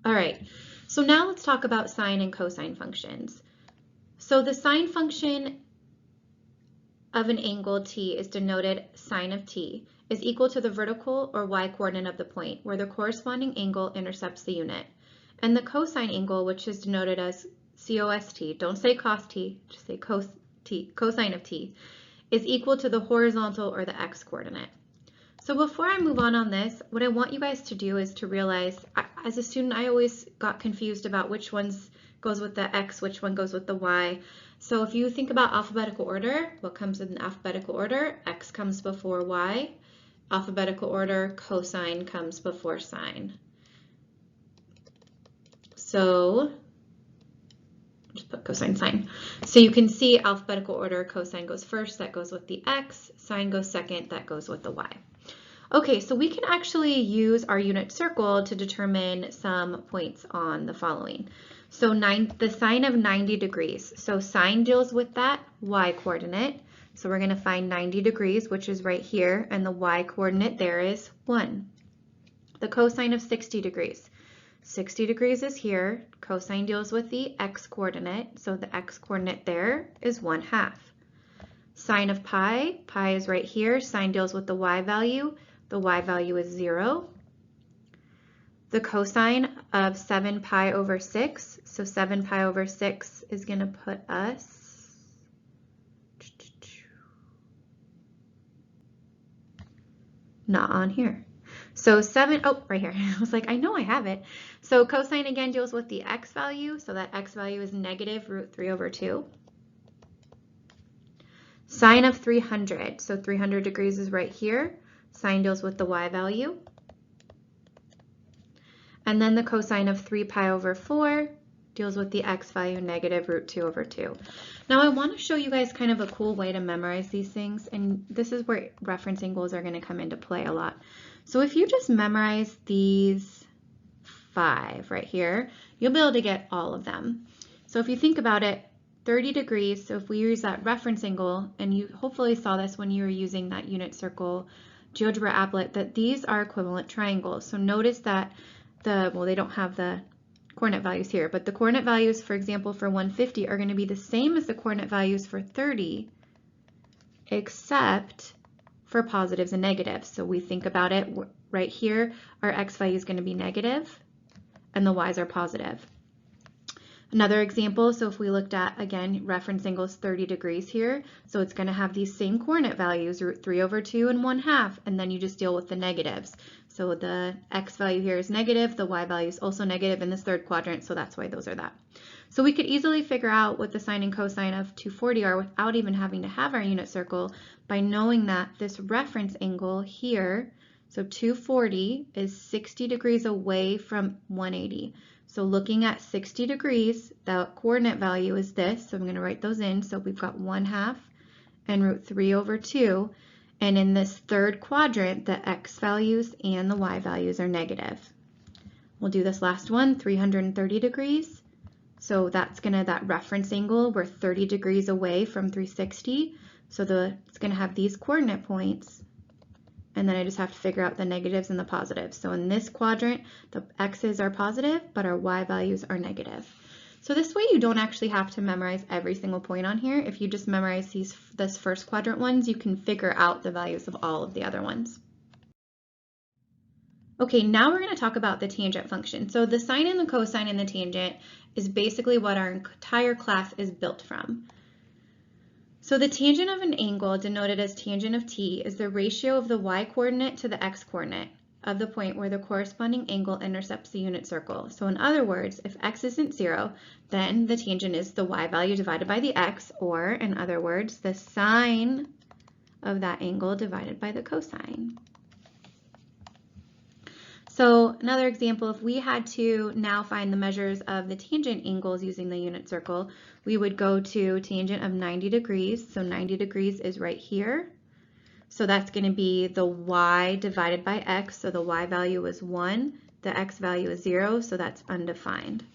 All right, so now let's talk about sine and cosine functions. So the sine function of an angle t is denoted sine of t is equal to the vertical or y coordinate of the point where the corresponding angle intercepts the unit. And the cosine angle, which is denoted as COST, don't say cos t, just say cosine of t, is equal to the horizontal or the x coordinate. So before I move on this, what I want you guys to do is to realize, as a student, I always got confused about which ones goes with the x, which one goes with the y. So if you think about alphabetical order, what comes in alphabetical order? X comes before y. Alphabetical order, cosine comes before sine. So just put cosine sine. So you can see alphabetical order, cosine goes first, that goes with the x, sine goes second, that goes with the y. Okay, so we can actually use our unit circle to determine some points on the following. So the sine of 90 degrees. So sine deals with that y coordinate. So we're going to find 90 degrees, which is right here, and the y coordinate there is 1. The cosine of 60 degrees. 60 degrees is here. Cosine deals with the x coordinate, so the x coordinate there is 1/2. Sine of pi, pi is right here. Sine deals with the y value. The y value is 0. The cosine of 7 pi over 6, so 7 pi over 6 is going to put us not on here. So 7, oh, right here. I was like, I know I have it. So cosine again deals with the x value, so that x value is negative root 3 over 2. Sine of 300, so 300 degrees is right here. Sine deals with the y value. And then the cosine of 3 pi over 4 deals with the x value, negative root 2 over 2. Now I want to show you guys kind of a cool way to memorize these things, and this is where reference angles are going to come into play a lot. So if you just memorize these 5 right here, you'll be able to get all of them. So if you think about it, 30 degrees, so if we use that reference angle, and you hopefully saw this when you were using that unit circle GeoGebra applet, that these are equivalent triangles. So notice that well, they don't have the coordinate values here, but the coordinate values, for example, for 150 are going to be the same as the coordinate values for 30, except for positives and negatives. So we think about it right here, our x value is going to be negative, and the y's are positive. Another example, so if we looked at, again, reference angle is 30 degrees here, so it's going to have these same coordinate values, root 3 over 2 and 1/2, and then you just deal with the negatives. So the x value here is negative, the y value is also negative in this third quadrant, so that's why those are that. So we could easily figure out what the sine and cosine of 240 are without even having to have our unit circle by knowing that this reference angle here, so 240 is 60 degrees away from 180. So looking at 60 degrees, the coordinate value is this, so I'm going to write those in. So we've got 1/2 and root 3 over 2. And in this third quadrant, the x values and the y values are negative. We'll do this last one, 330 degrees. So that's that reference angle, we're 30 degrees away from 360. So it's going to have these coordinate points. And then I just have to figure out the negatives and the positives. So in this quadrant, the x's are positive, but our y values are negative. So this way you don't actually have to memorize every single point on here. If you just memorize this first quadrant ones, you can figure out the values of all of the other ones. Okay, now we're going to talk about the tangent function. So the sine and the cosine and the tangent is basically what our entire class is built from. So the tangent of an angle, denoted as tangent of t, is the ratio of the y coordinate to the x coordinate of the point where the corresponding angle intercepts the unit circle. So in other words, if x isn't 0, then the tangent is the y value divided by the x, or in other words, the sine of that angle divided by the cosine. So another example, if we had to now find the measures of the tangent angles using the unit circle, we would go to tangent of 90 degrees. So 90 degrees is right here. So that's going to be the y divided by x. So the y value is 1, the x value is 0, so that's undefined.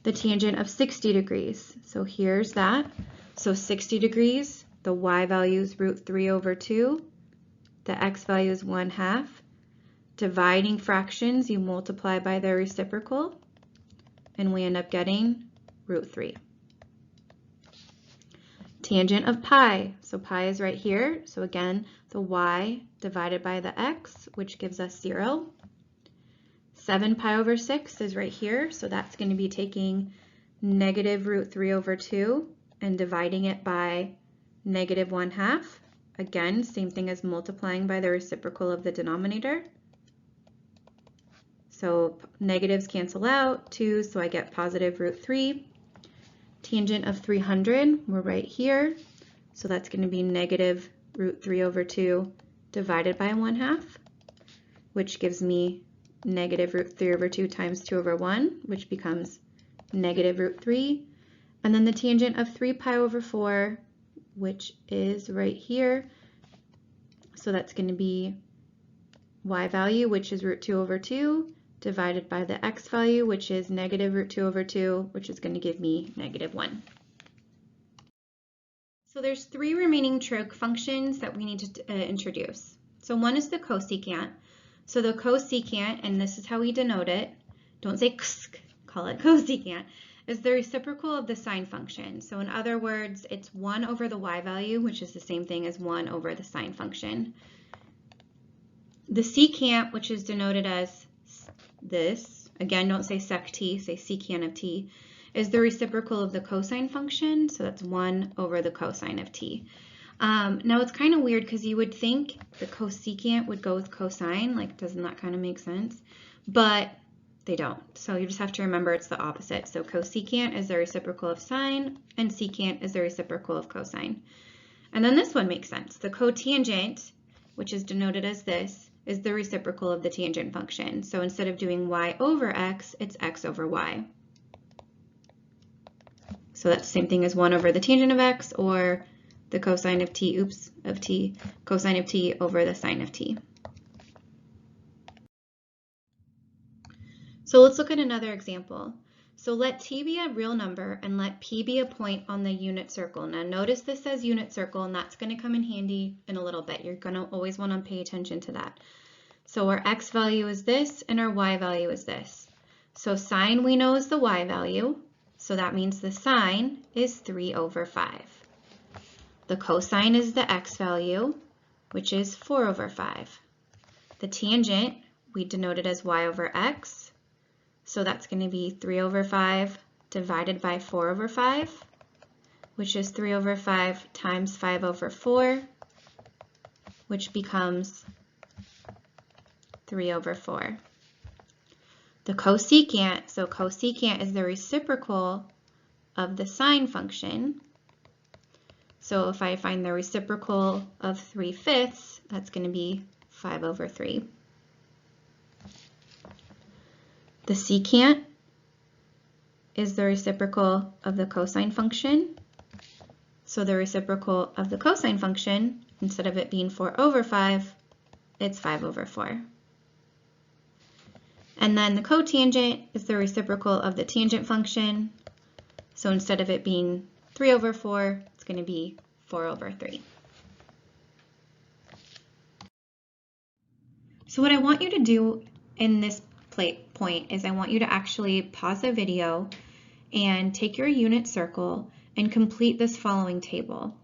The tangent of 60 degrees. So here's that. So 60 degrees, the y value is root 3 over 2, the x value is 1/2. dividing fractions, you multiply by their reciprocal, and we end up getting root 3. Tangent of pi. So pi is right here. So again, the y divided by the x, which gives us 0. 7 pi over 6 is right here. So that's going to be taking negative root 3 over 2 and dividing it by negative 1/2. Again, same thing as multiplying by the reciprocal of the denominator. So negatives cancel out, 2, so I get positive root 3. Tangent of 300, we're right here. So that's going to be negative root 3 over 2 divided by 1/2, which gives me negative root 3 over 2 times 2 over 1, which becomes negative root 3. And then the tangent of 3 pi over 4, which is right here. So that's going to be y value, which is root 2 over 2, divided by the x value, which is negative root 2 over 2, which is going to give me negative 1. So there's 3 remaining trig functions that we need to introduce. So one is the cosecant. So the cosecant, and this is how we denote it, don't say ksk, call it cosecant, is the reciprocal of the sine function. So in other words, it's 1 over the y value, which is the same thing as 1 over the sine function. The secant, which is denoted as this, again, don't say sec t, say secant of t, is the reciprocal of the cosine function. So that's 1 over the cosine of t. Now it's kind of weird because you would think the cosecant would go with cosine, like doesn't that kind of make sense? But they don't. So you just have to remember it's the opposite. So cosecant is the reciprocal of sine and secant is the reciprocal of cosine. And then this one makes sense. The cotangent, which is denoted as this, is the reciprocal of the tangent function. So instead of doing y over x, it's x over y. So that's the same thing as 1 over the tangent of x, or the cosine of t, cosine of t over the sine of t. So let's look at another example. So let t be a real number and let p be a point on the unit circle. Now notice this says unit circle, and that's going to come in handy in a little bit. You're going to always want to pay attention to that. So our x value is this and our y value is this. So sine we know is the y value, so that means the sine is 3 over 5. The cosine is the x value, which is 4 over 5. The tangent we denote it as y over x, so that's going to be 3 over 5 divided by 4 over 5, which is 3 over 5 times 5 over 4, which becomes 3 over 4. The cosecant, so cosecant is the reciprocal of the sine function. So if I find the reciprocal of 3/5, that's going to be 5 over 3. The secant is the reciprocal of the cosine function. So the reciprocal of the cosine function, instead of it being 4 over 5, it's 5 over 4. And then the cotangent is the reciprocal of the tangent function. So instead of it being 3 over 4, it's going to be 4 over 3. So what I want you to do in this point is I want you to actually pause the video and take your unit circle and complete this following table.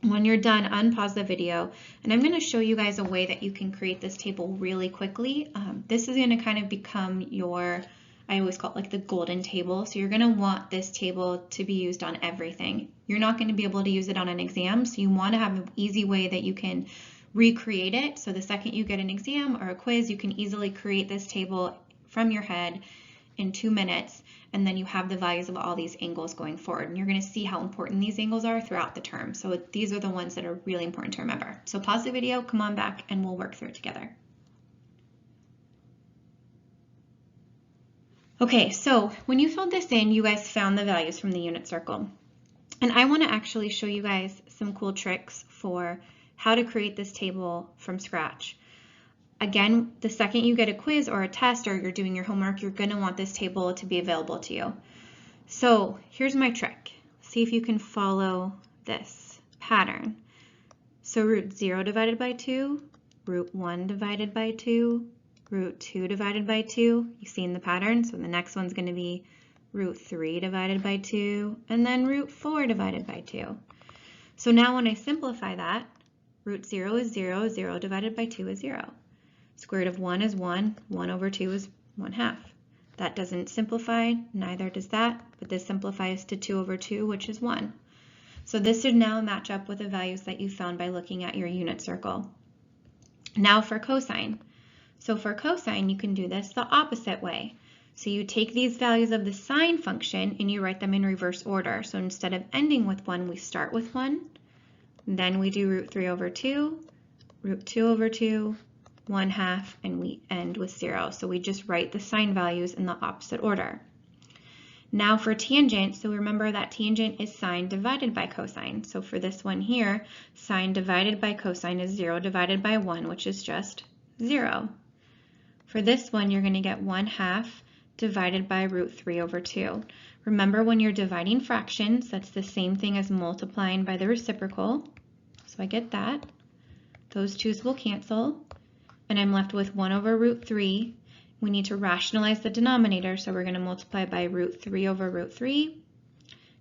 When you're done, unpause the video, and I'm going to show you guys a way that you can create this table really quickly. This is going to kind of become your, I always call it like the golden table. So you're going to want this table to be used on everything. You're not going to be able to use it on an exam, so you want to have an easy way that you can recreate it. So the second you get an exam or a quiz, you can easily create this table from your head in 2 minutes, and then you have the values of all these angles going forward. And you're going to see how important these angles are throughout the term. So these are the ones that are really important to remember. So pause the video, come on back, and we'll work through it together. Okay, so when you filled this in, you guys found the values from the unit circle. And I want to actually show you guys some cool tricks for how to create this table from scratch. Again, the second you get a quiz or a test or you're doing your homework, you're going to want this table to be available to you. So here's my trick. See if you can follow this pattern. So root 0 divided by 2, root 1 divided by 2, root 2 divided by 2. You've seen the pattern, so the next one's going to be root 3 divided by 2, and then root 4 divided by 2. So now when I simplify that, root 0 is 0, 0 divided by 2 is 0. Square root of 1 is 1, 1 over 2 is 1/2. That doesn't simplify, neither does that, but this simplifies to 2 over 2, which is 1. So this should now match up with the values that you found by looking at your unit circle. Now for cosine. So for cosine, you can do this the opposite way. So you take these values of the sine function and you write them in reverse order. So instead of ending with 1, we start with 1, then we do root 3 over 2, root 2 over 2, 1/2, and we end with 0. So we just write the sine values in the opposite order. Now for tangent, so remember that tangent is sine divided by cosine. So for this one here, sine divided by cosine is 0 divided by 1, which is just 0. For this one, you're going to get 1/2 divided by root 3 over 2. Remember, when you're dividing fractions, that's the same thing as multiplying by the reciprocal. So I get that. Those 2's will cancel, and I'm left with 1 over root 3. We need to rationalize the denominator, so we're going to multiply by root 3 over root 3.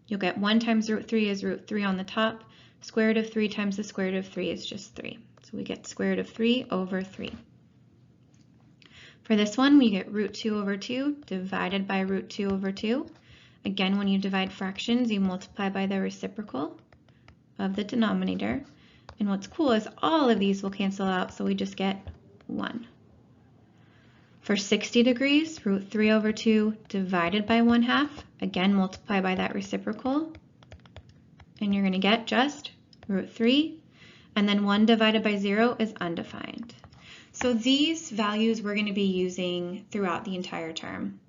You'll get 1 times root 3 is root 3 on the top. Square root of 3 times the square root of 3 is just 3. So we get square root of 3 over 3. For this one, we get root 2 over 2 divided by root 2 over 2. Again, when you divide fractions, you multiply by the reciprocal of the denominator. And what's cool is all of these will cancel out, so we just get 1. For 60 degrees, root 3 over 2 divided by 1/2. Again, multiply by that reciprocal. And you're going to get just root 3. And then 1 divided by 0 is undefined. So these values we're going to be using throughout the entire term.